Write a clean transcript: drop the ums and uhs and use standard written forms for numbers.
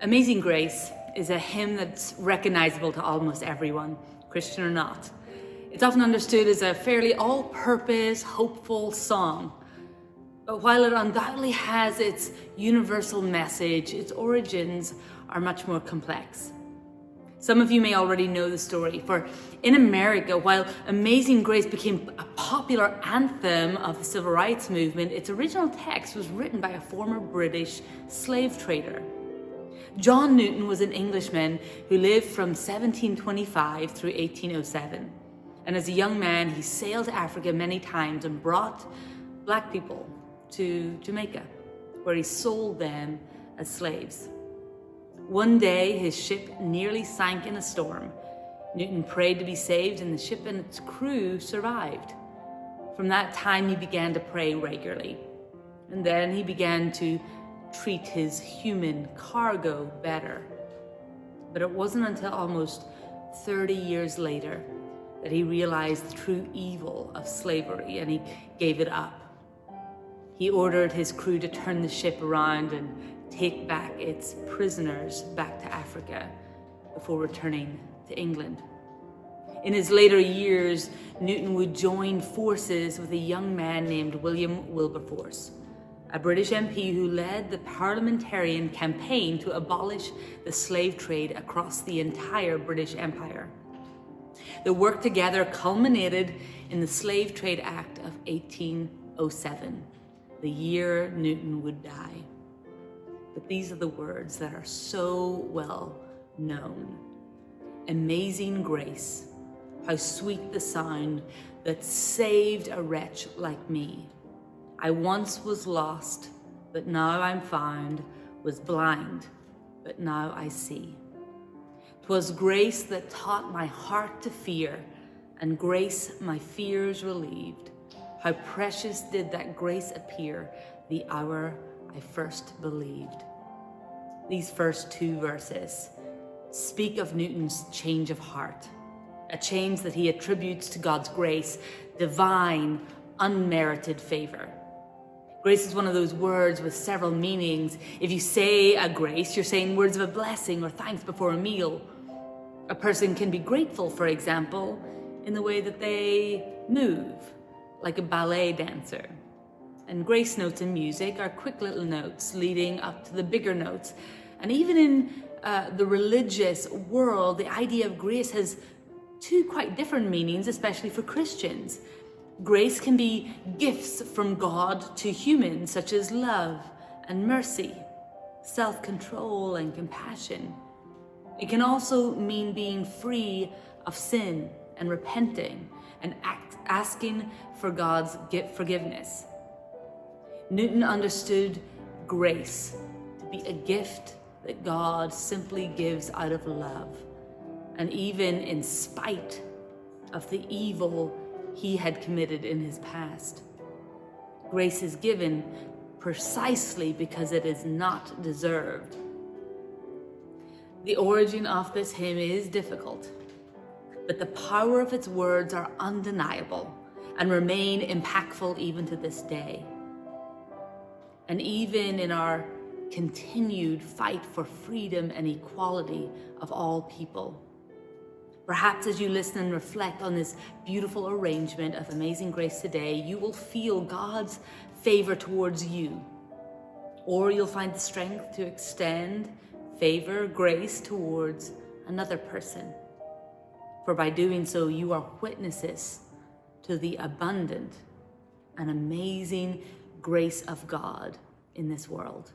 Amazing Grace is a hymn that's recognizable to almost everyone, Christian or not. It's often understood as a fairly all-purpose, hopeful song. But while it undoubtedly has its universal message, its origins are much more complex. Some of you may already know the story, for in America, while Amazing Grace became a popular anthem of the civil rights movement, its original text was written by a former British slave trader. John Newton was an Englishman who lived from 1725 through 1807. And as a young man, he sailed to Africa many times and brought black people to Jamaica, where he sold them as slaves. One day, his ship nearly sank in a storm. Newton prayed to be saved, and the ship and its crew survived. From that time, he began to pray regularly. And then he began to treat his human cargo better. But it wasn't until almost 30 years later that he realized the true evil of slavery, and he gave it up. He ordered his crew to turn the ship around and take back its prisoners back to Africa before returning to England. In his later years, Newton would join forces with a young man named William Wilberforce, a British MP who led the parliamentarian campaign to abolish the slave trade across the entire British Empire. The work together culminated in the Slave Trade Act of 1807, the year Newton would die. But these are the words that are so well known. Amazing grace, how sweet the sound that saved a wretch like me. I once was lost, but now I'm found, was blind, but now I see. 'Twas grace that taught my heart to fear, and grace my fears relieved. How precious did that grace appear the hour I first believed. These first two verses speak of Newton's change of heart, a change that he attributes to God's grace, divine, unmerited favor. Grace is one of those words with several meanings. If you say a grace, you're saying words of a blessing or thanks before a meal. A person can be grateful, for example, in the way that they move, like a ballet dancer. And grace notes in music are quick little notes leading up to the bigger notes. And even in the religious world, the idea of grace has two quite different meanings, especially for Christians. Grace can be gifts from God to humans, such as love and mercy, self-control and compassion. It can also mean being free of sin and repenting and asking for God's forgiveness. Newton understood grace to be a gift that God simply gives out of love, and even in spite of the evil he had committed in his past. Grace is given precisely because it is not deserved. The origin of this hymn is difficult, but the power of its words are undeniable and remain impactful even to this day. And even in our continued fight for freedom and equality of all people. Perhaps as you listen and reflect on this beautiful arrangement of Amazing Grace today, you will feel God's favor towards you, or you'll find the strength to extend favor, grace towards another person. For by doing so, you are witnesses to the abundant and amazing grace of God in this world.